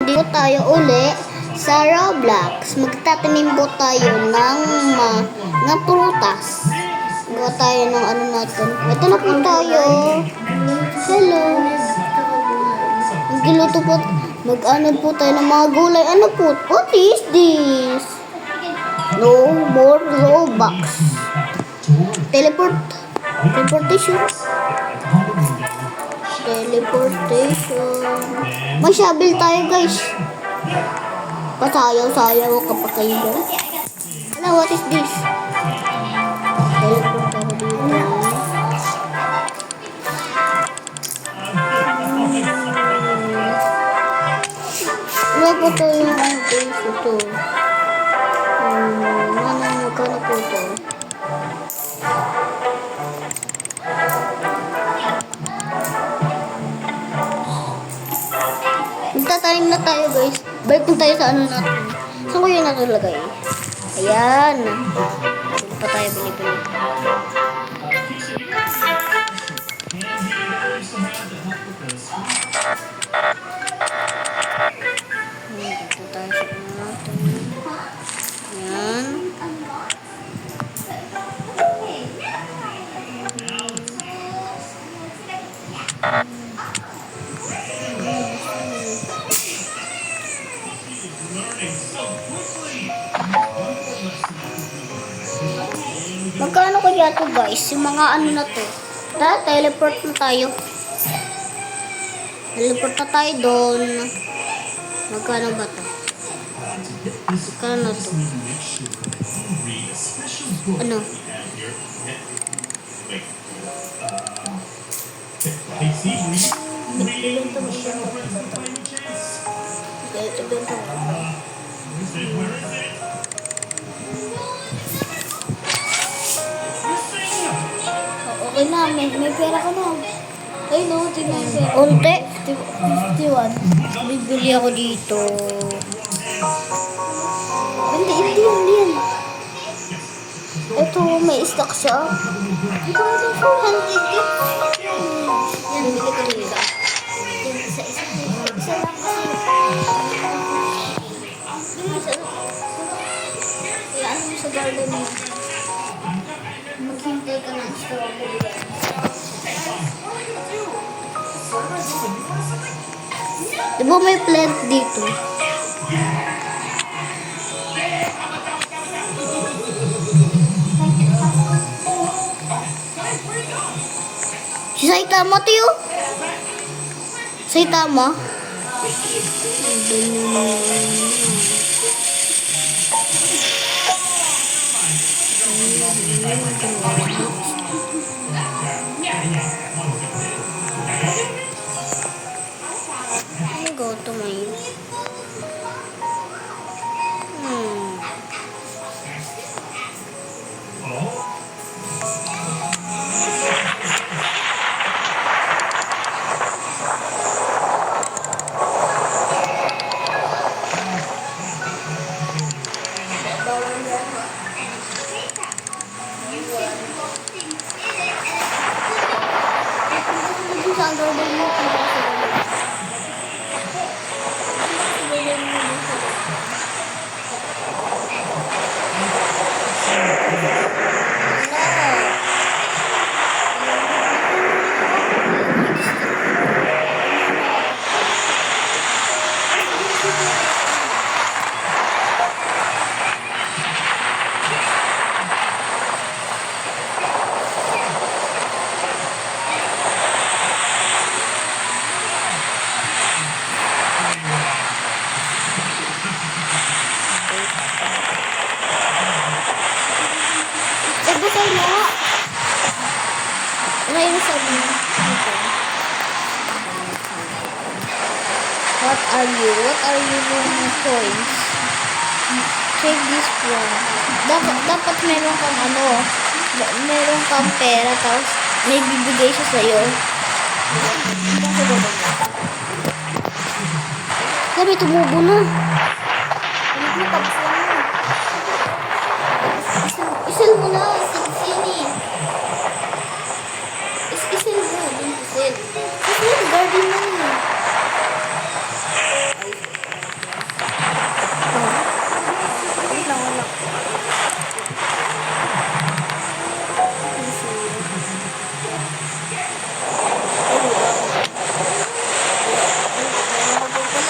Dito tayo uli sa Roblox. Magtatanim po tayo ng prutas. Gawa tayo ng ano natin. Ito na po tayo. Hello. Magluto po. Mag-ano po tayo ng mga gulay. Ano po? What is this? No more Robux. Teleportation. May shovel tayo, guys. Pasayaw-sayaw kapag kayo. Ano, what is this? Teleport ako dito. Ano po ito yung guys? Ito. Magkano po ito? Magtatanim na tayo, guys. Balik na tayo sa ano natin. Saan ko yun nakalagay? Ayan. Saan pa tayo binibili? Dito tayo sa ano natin. Ayan. Magkano kaya ito, guys? Yung mga ano na to. Teleport na tayo. Teleport na tayo doon. Magkano ba to? Magkano to? Ano? Okay na, may pera ka na. Ay no, tingnan yung pera. Unti? 51. Bibili ako dito. Hindi yan. Ito, may stock siya. Ito, 400 yun. Yan, bili ko dito. Isa lang kasi. Kaya ano mo sa garden mo? Maghintay ka ng strawberry. Diba may plant dito? Si Saitama tiyo? Saitama? Go to my What are you doing coins? Take this one. Dapat meron kang pera tapos may bibigay siya sa'yo. Sabi, tumubo na. Isal mo na. Isal mo. Garden na niya.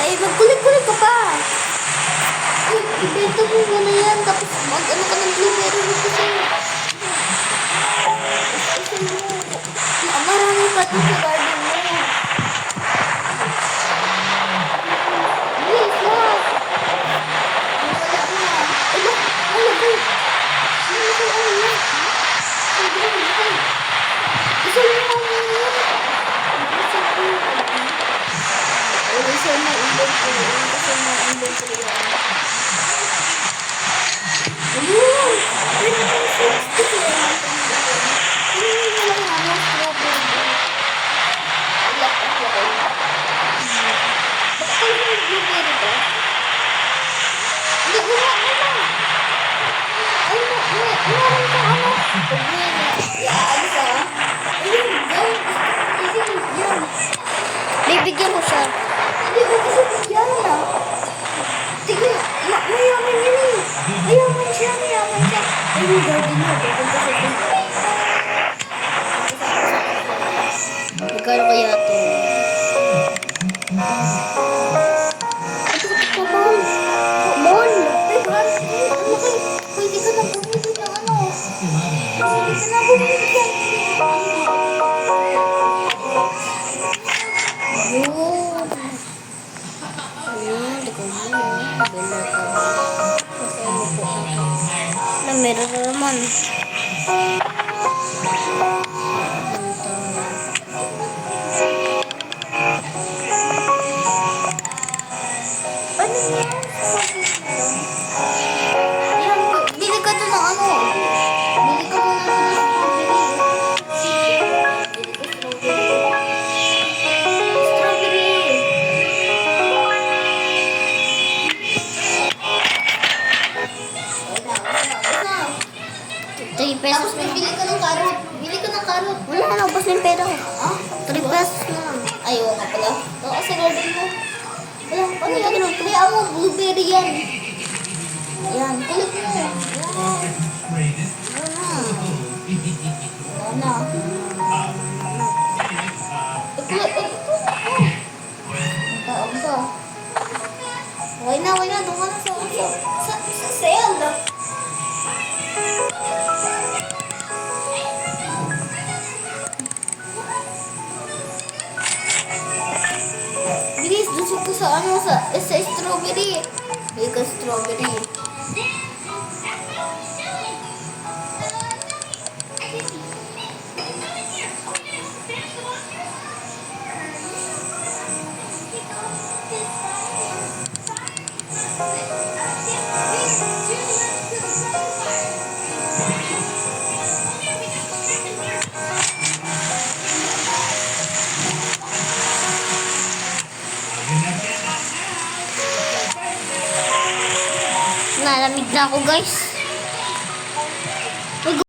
Ay, magkulit-kulit ka pa. Ay, ibenta mo muna yan. Tapos mag-ano ka ng blueberry mo kasi. Marami pa ito sa garden mo. Please, lahat. Wala na. Ay, look. Ay, look. Ano yan? Isa lang ako yan. Isa na inventory. Isa na inventory yan. Ayun! Ay, 60 yan. Ayun, wala nga. Strawberry. Alak ako. Bakit kayo yung blueberry ba? Hindi, wala. Ay, meron kang ano? Aalis ah. Ayun, yan. Yan. Bibigyan ko siya. Hindi ko kasi bigyan ah. Tignan, mayaman yun eh. Mayaman siya. Ayun, garden mo. Pupunta sa ito. Magkano kaya ito? Ito, Mon. Mon. Ay, Brad. Pwede ka na bumili ng ano. Pwede ka na bumili yan. Ayun. Ayun, di ko muna. Bala ka. Kasi ano po ako. Na meron na naman. Ano yan? Yan, bili ka to ng ano. Bili ka muna ng strawberry. Pesos. Tapos bili ka ng carrot. Bili ka ng carrot. Wala na, ubos na yung pera ko. Ah? 3 pesos na lang. Ay, oo nga pala. Oo, sa garden mo. Wala, paano yan? Kaya mo, blueberry yan. Yan, kulit mo. Yan. Wala na. Kulit, taong ka. Okay na. Doon ka na sa sale. Bilis, dusok ko sa ano, sa strawberry. Bili ka strawberry. Nalamig na ako, guys.